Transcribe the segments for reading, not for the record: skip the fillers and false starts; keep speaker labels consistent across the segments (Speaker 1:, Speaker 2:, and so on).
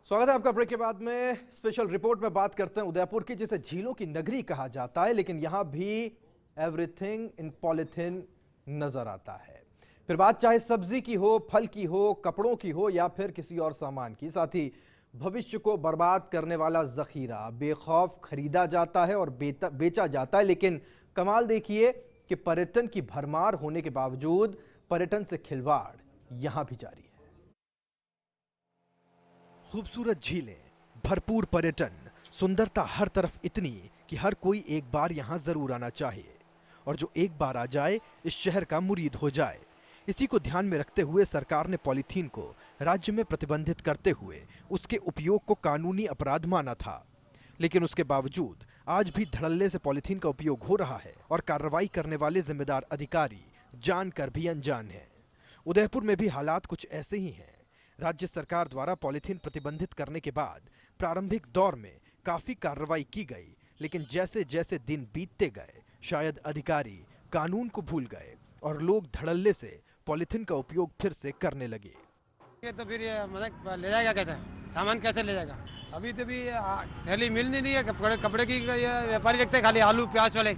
Speaker 1: स्वागत है आपका। ब्रेक के बाद में स्पेशल रिपोर्ट में बात करते हैं उदयपुर की, जिसे झीलों की नगरी कहा जाता है, लेकिन यहां भी एवरीथिंग इन पॉलिथिन नजर आता है। फिर बात चाहे सब्जी की हो, फल की हो, कपड़ों की हो या फिर किसी और सामान की। साथ ही भविष्य को बर्बाद करने वाला जखीरा बेखौफ खरीदा जाता है और बेचा जाता है। लेकिन कमाल देखिए कि पर्यटन की भरमार होने के बावजूद पर्यटन से खिलवाड़ यहां भी जारी है। खूबसूरत झीलें, भरपूर पर्यटन, सुंदरता हर तरफ इतनी कि हर कोई एक बार यहां जरूर आना चाहिए और जो एक बार आ जाए इस शहर का मुरीद हो जाए। इसी को ध्यान में रखते हुए सरकार ने पॉलीथीन को राज्य में प्रतिबंधित करते हुए उसके उपयोग को कानूनी अपराध माना था। लेकिन उसके बावजूद आज भी धड़ल्ले से पॉलीथीन का उपयोग हो रहा है और कार्रवाई करने वाले जिम्मेदार अधिकारी जानकर भी अनजान हैं। उदयपुर में भी हालात कुछ ऐसे ही हैं। राज्य सरकार द्वारा पॉलीथीन प्रतिबंधित करने के बाद प्रारंभिक दौर में काफी कार्रवाई की गई, लेकिन जैसे जैसे दिन बीतते गए शायद अधिकारी कानून को भूल गए और लोग धड़ल्ले से पॉलीथीन का उपयोग फिर से करने लगे।
Speaker 2: ये तो फिर ये मतलब ले जाएगा कैसे, सामान कैसे ले जाएगा? अभी तो भी थैली मिलनी नहीं है। कपड़े की ये व्यापारी रखते हैं खाली आलू प्याज वाले,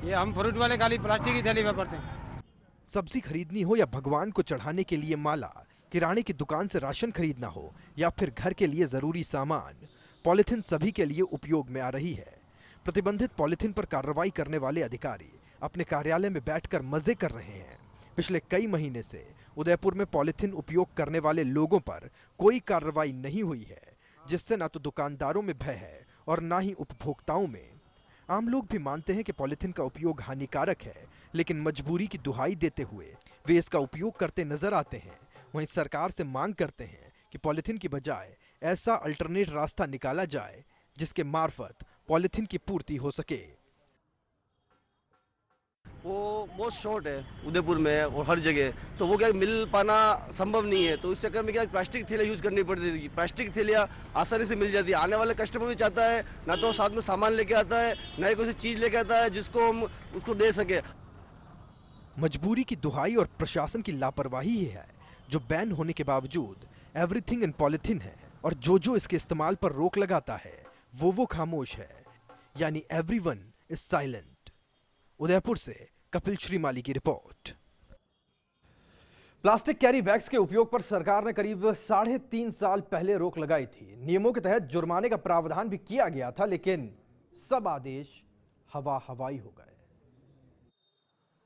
Speaker 2: ये हम फ्रूट वाले खाली प्लास्टिक की थैली वापरते हैं।
Speaker 1: सब्जी खरीदनी हो या भगवान को चढ़ाने के लिए माला, किराने की दुकान से राशन खरीदना हो या फिर घर के लिए जरूरी सामान, पॉलीथीन सभी के लिए उपयोग में आ रही है। प्रतिबंधित पॉलीथीन पर कार्रवाई करने वाले अधिकारी अपने कार्यालय में बैठकर मजे कर रहे हैं। पिछले कई महीने से उदयपुर में पॉलीथीन उपयोग करने वाले लोगों पर कोई कार्रवाई नहीं हुई है, जिससे न तो दुकानदारों में भय है और न ही उपभोक्ताओं में। आम लोग भी मानते हैं कि पॉलीथीन का उपयोग हानिकारक है, लेकिन मजबूरी की दुहाई देते हुए वे इसका उपयोग करते नजर आते हैं। वहीं सरकार से मांग करते हैं कि पॉलीथीन की बजाय ऐसा अल्टरनेट रास्ता निकाला जाए जिसके मार्फत पॉलीथीन की पूर्ति हो सके।
Speaker 3: वो बहुत शॉर्ट है उदयपुर में और हर जगह, तो वो क्या मिल पाना संभव नहीं है। तो इस चक्कर में क्या प्लास्टिक थैलियाँ यूज़ करनी पड़ती है। प्लास्टिक थैलियाँ आसानी से मिल जाती है। आने वाले कस्टमर भी चाहता है ना तो साथ में सामान लेके आता है, ना ही कोई चीज़ लेके आता है जिसको हम उसको दे सके।
Speaker 1: मजबूरी की दुहाई और प्रशासन की लापरवाही ही है जो बैन होने के बावजूद एवरीथिंग इन पॉलीथीन है, और जो इसके इस्तेमाल पर रोक लगाता है वो खामोश है, यानी एवरीवन इज साइलेंट। उदयपुर से कपिल श्रीमाली की रिपोर्ट। प्लास्टिक कैरी बैग्स के उपयोग पर सरकार ने करीब 3.5 साल पहले रोक लगाई थी। नियमों के तहत जुर्माने का प्रावधान भी किया गया था, लेकिन सब आदेश हवाई हो गए।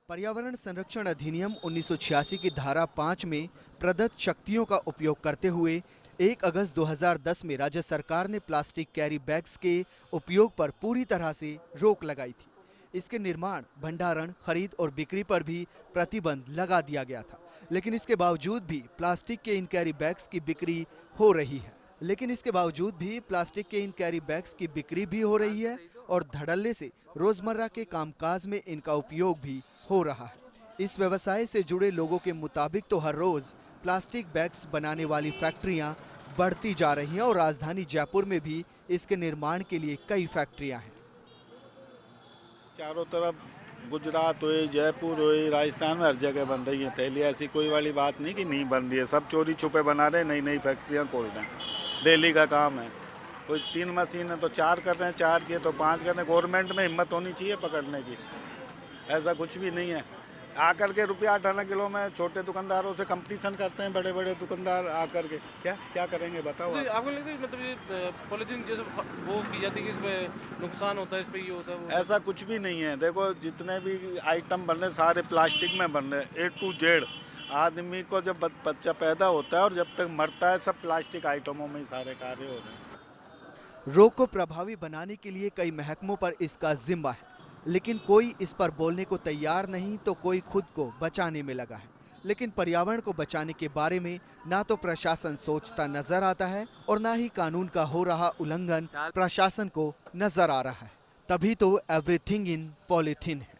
Speaker 4: पर्यावरण संरक्षण अधिनियम 1986 की धारा 5 में प्रदत्त शक्तियों का उपयोग करते हुए 1 अगस्त 2010 में राज्य सरकार ने प्लास्टिक कैरी बैग्स के उपयोग पर पूरी तरह से रोक लगाई थी। इसके निर्माण, भंडारण, खरीद और बिक्री पर भी प्रतिबंध लगा दिया गया था। लेकिन इसके बावजूद भी प्लास्टिक के इन कैरी बैग्स की बिक्री हो रही है और धड़ल्ले से रोजमर्रा के कामकाज में इनका उपयोग भी हो रहा है। इस व्यवसाय से जुड़े लोगों के मुताबिक तो हर रोज प्लास्टिक बैग्स बनाने वाली फैक्ट्रियां बढ़ती जा रही हैं और राजधानी जयपुर में भी इसके निर्माण के लिए कई फैक्ट्रियां हैं।
Speaker 5: चारों तरफ गुजरात हुई, जयपुर हुई, राजस्थान में हर जगह बन रही है थैलियाँ। ऐसी कोई वाली बात नहीं कि नहीं बन रही है। सब चोरी छुपे बना रहे, नई नई फैक्ट्रियाँ खोल रहे हैं। डेली का काम है। कोई 3 मशीन है तो 4 कर रहे हैं, 4 किए तो 5 कर रहे हैं। गवर्नमेंट में हिम्मत होनी चाहिए पकड़ने की। ऐसा कुछ भी नहीं है। आकर के ₹8-8 किलो में छोटे दुकानदारों से कंपटीशन करते हैं बड़े बड़े दुकानदार आकर के। क्या करेंगे बताओ आप?
Speaker 6: आपको लगता है मतलब ये पॉलीथीन जैसे वो की जाती है कि इसमें नुकसान होता है, इस पे ये होता है वो?
Speaker 5: ऐसा कुछ भी नहीं है। देखो जितने भी आइटम बन रहे सारे प्लास्टिक में बन रहे, A to Z। आदमी को जब बच्चा पैदा होता है और जब तक मरता है सब प्लास्टिक आइटमों में ही सारे कार्य हो रहे हैं।
Speaker 4: रोक को प्रभावी बनाने के लिए कई महकमों पर इसका जिम्मा है, लेकिन कोई इस पर बोलने को तैयार नहीं तो कोई खुद को बचाने में लगा है। लेकिन पर्यावरण को बचाने के बारे में ना तो प्रशासन सोचता नजर आता है और ना ही कानून का हो रहा उल्लंघन प्रशासन को नजर आ रहा है। तभी तो एवरीथिंग इन पॉलीथीन है।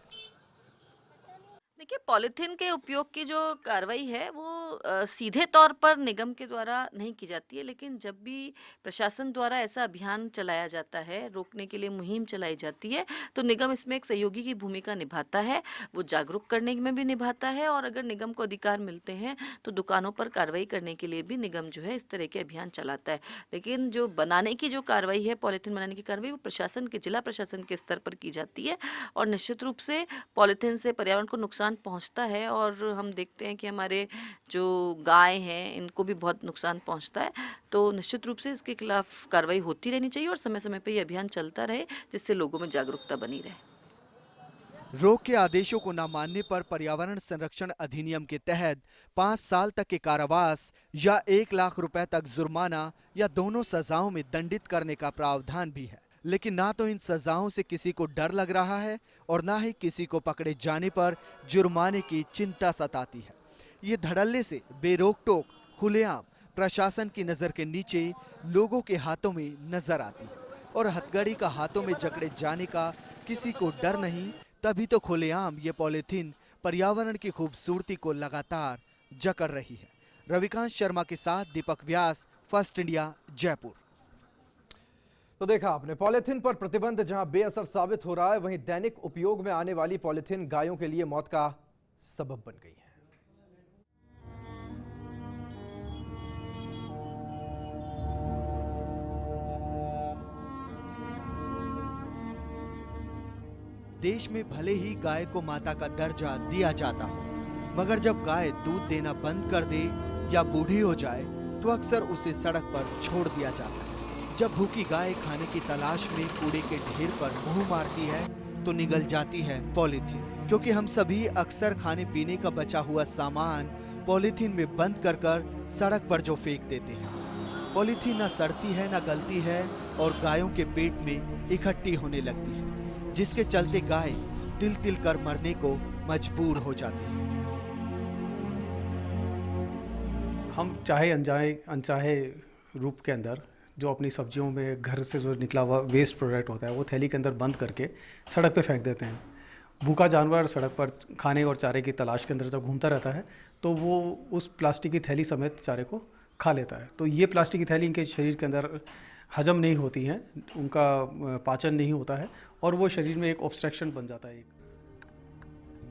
Speaker 7: देखिए, पॉलीथीन के उपयोग की जो कार्रवाई है वो सीधे तौर पर निगम के द्वारा नहीं की जाती है, लेकिन जब भी प्रशासन द्वारा ऐसा अभियान चलाया जाता है, रोकने के लिए मुहिम चलाई जाती है, तो निगम इसमें एक सहयोगी की भूमिका निभाता है। वो जागरूक करने में भी निभाता है, और अगर निगम को अधिकार मिलते हैं तो दुकानों पर कार्रवाई करने के लिए भी निगम जो है इस तरह के अभियान चलाता है। लेकिन जो बनाने की जो कार्रवाई है, पॉलीथीन बनाने की कार्रवाई, वो प्रशासन के, जिला प्रशासन के स्तर पर की जाती है। और निश्चित रूप से पॉलीथीन से पर्यावरण को नुकसान पहुंचता है, और हम देखते हैं कि हमारे जो गाय हैं इनको भी बहुत नुकसान पहुंचता है। तो निश्चित रूप से इसके खिलाफ कार्रवाई होती रहनी चाहिए और समय समय पर ये अभियान चलता रहे, जिससे लोगों में जागरूकता बनी रहे।
Speaker 4: रोक के आदेशों को न मानने पर पर्यावरण संरक्षण अधिनियम के तहत 5 साल तक के कारावास या 1 लाख रुपए तक जुर्माना या दोनों सजाओं में दंडित करने का प्रावधान भी है। लेकिन ना तो इन सजाओं से किसी को डर लग रहा है और ना ही किसी को पकड़े जाने पर जुर्माने की चिंता सताती है। ये धड़ल्ले से बेरोक टोक खुलेआम प्रशासन की नजर के नीचे लोगों के हाथों में नजर आती है, और हथकड़ी का हाथों में जकड़े जाने का किसी को डर नहीं, तभी तो खुलेआम ये पॉलीथीन पर्यावरण की खूबसूरती को लगातार जकड़ रही है। रविकांत शर्मा के साथ दीपक व्यास, फर्स्ट इंडिया, जयपुर।
Speaker 1: तो देखा आपने, पॉलीथीन पर प्रतिबंध जहां बेअसर साबित हो रहा है, वहीं दैनिक उपयोग में आने वाली पॉलीथीन गायों के लिए मौत का सबब बन गई है।
Speaker 4: देश में भले ही गाय को माता का दर्जा दिया जाता हो, मगर जब गाय दूध देना बंद कर दे या बूढ़ी हो जाए तो अक्सर उसे सड़क पर छोड़ दिया जाता है। जब भूखी गाय खाने की तलाश में कूड़े के ढेर पर मुंह मारती है तो निगल जाती है पॉलीथीन, क्योंकि हम सभी अक्सर खाने पीने का बचा हुआ सामान पॉलीथीन में बंद कर कर सड़क पर जो फेंक देते हैं। पॉलीथीन न सड़ती है न गलती है और गायों के पेट में इकट्ठी होने लगती है, जिसके चलते गाय तिल तिल कर मरने को मजबूर हो जाती है।
Speaker 8: हम चाहे अनचाहे रूप के अंदर जो अपनी सब्जियों में घर से जो निकला हुआ वेस्ट प्रोडक्ट होता है वो थैली के अंदर बंद करके सड़क पे फेंक देते हैं। भूखा जानवर सड़क पर खाने और चारे की तलाश के अंदर जब घूमता रहता है तो वो उस प्लास्टिक की थैली समेत चारे को खा लेता है। तो ये प्लास्टिक की थैली इनके शरीर के अंदर हजम नहीं होती हैं, उनका पाचन नहीं होता है और वो शरीर में एक ऑब्स्ट्रक्शन बन जाता है।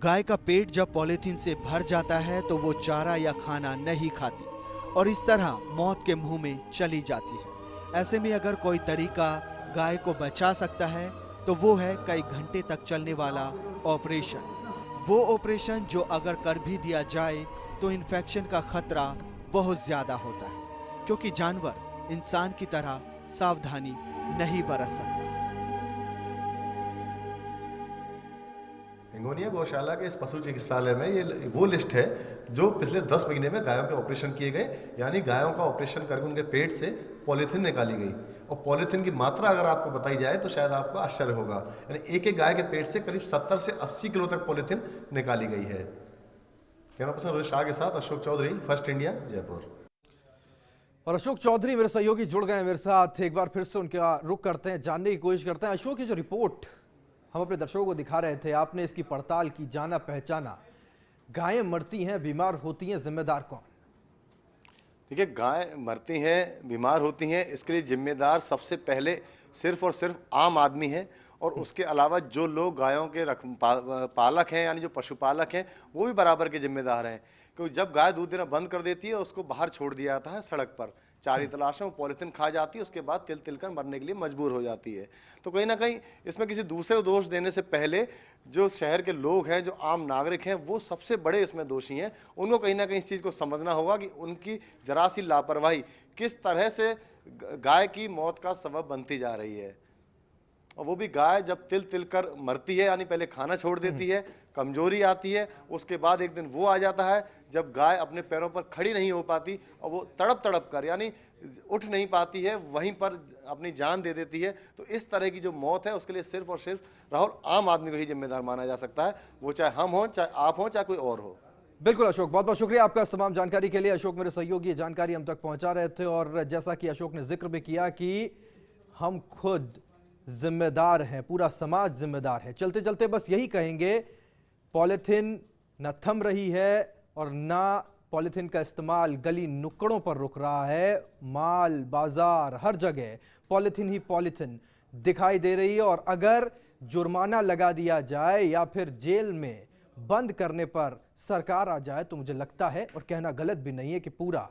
Speaker 4: गाय का पेट जब पॉलीथीन से भर जाता है तो वो चारा या खाना नहीं खाती और इस तरह मौत के मुंह में चली जाती है। ऐसे में अगर कोई तरीका गाय को बचा सकता है तो वो है कई घंटे तक चलने वाला ऑपरेशन। वो ऑपरेशन जो अगर कर भी दिया जाए तो इन्फेक्शन का खतरा बहुत ज्यादा होता है, क्योंकि जानवर इंसान की तरह सावधानी नहीं बरत सकता।
Speaker 9: हिंगोनिया गौशाला के इस पशु चिकित्सालय में ये वो लिस्ट है जो पिछले 10 महीने में गायों के ऑपरेशन किए गए, यानी गायों का ऑपरेशन करके उनके पेट से पॉलीथीन निकाली गई। और पॉलीथीन की मात्रा अगर आपको बताई जाए तो शायद आपको आश्चर्य होगा, यानी एक एक गाय के पेट से करीब 70 से 80 किलो तक पॉलीथीन निकाली गई है। कैमरा पर्सन रोहित शाह के साथ अशोक चौधरी, फर्स्ट इंडिया, जयपुर।
Speaker 1: और अशोक चौधरी मेरे सहयोगी जुड़ गए मेरे साथ, एक बार फिर से उनका रुख करते हैं, जानने की कोशिश करते हैं। अशोक, ये जो रिपोर्ट हम अपने दर्शकों को दिखा रहे थे, आपने इसकी पड़ताल की, जाना पहचाना, गायें मरती हैं, बीमार होती हैं, जिम्मेदार कौन?
Speaker 9: देखिए, गाय मरती हैं, बीमार होती हैं, इसके लिए जिम्मेदार सबसे पहले सिर्फ और सिर्फ आम आदमी है, और उसके अलावा जो लोग गायों के पालक हैं, यानी जो पशुपालक हैं, वो भी बराबर के जिम्मेदार हैं। क्योंकि जब गाय दूध देना बंद कर देती है उसको बाहर छोड़ दिया जाता है सड़क पर, चारी तलाश में, वो पॉलीथीन खा जाती है, उसके बाद तिल तिल कर मरने के लिए मजबूर हो जाती है। तो कहीं ना कहीं इसमें किसी दूसरे को दोष देने से पहले जो शहर के लोग हैं, जो आम नागरिक हैं, वो सबसे बड़े इसमें दोषी हैं। उनको कहीं ना कहीं इस चीज़ को समझना होगा कि उनकी जरा सी लापरवाही किस तरह से गाय की मौत का सबब बनती जा रही है। और वो भी गाय जब तिल तिल कर मरती है, यानी पहले खाना छोड़ देती है, कमजोरी आती है, उसके बाद एक दिन वो आ जाता है जब गाय अपने पैरों पर खड़ी नहीं हो पाती और वो तड़प तड़प कर, यानी उठ नहीं पाती है, वहीं पर अपनी जान दे देती है। तो इस तरह की जो मौत है उसके लिए सिर्फ और सिर्फ राहुल आम आदमी को ही जिम्मेदार माना जा सकता है, वो चाहे हम हों, चाहे आप हों, चाहे कोई और हो।
Speaker 1: बिल्कुल अशोक, बहुत बहुत शुक्रिया आपका इस तमाम जानकारी के लिए। अशोक मेरे सहयोगी ये जानकारी हम तक पहुंचा रहे थे, और जैसा कि अशोक ने जिक्र भी किया कि हम खुद जिम्मेदार हैं, पूरा समाज जिम्मेदार है। चलते चलते बस यही कहेंगे, पॉलीथीन न थम रही है और ना पॉलिथीन का इस्तेमाल गली नुक्कड़ों पर रुक रहा है। माल बाजार हर जगह पॉलिथीन ही पॉलिथीन दिखाई दे रही है और अगर जुर्माना लगा दिया जाए या फिर जेल में बंद करने पर सरकार आ जाए तो मुझे लगता है, और कहना गलत भी नहीं है, कि पूरा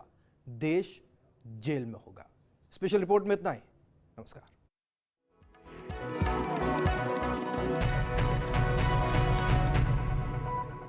Speaker 1: देश जेल में होगा। स्पेशल रिपोर्ट में इतना ही। नमस्कार।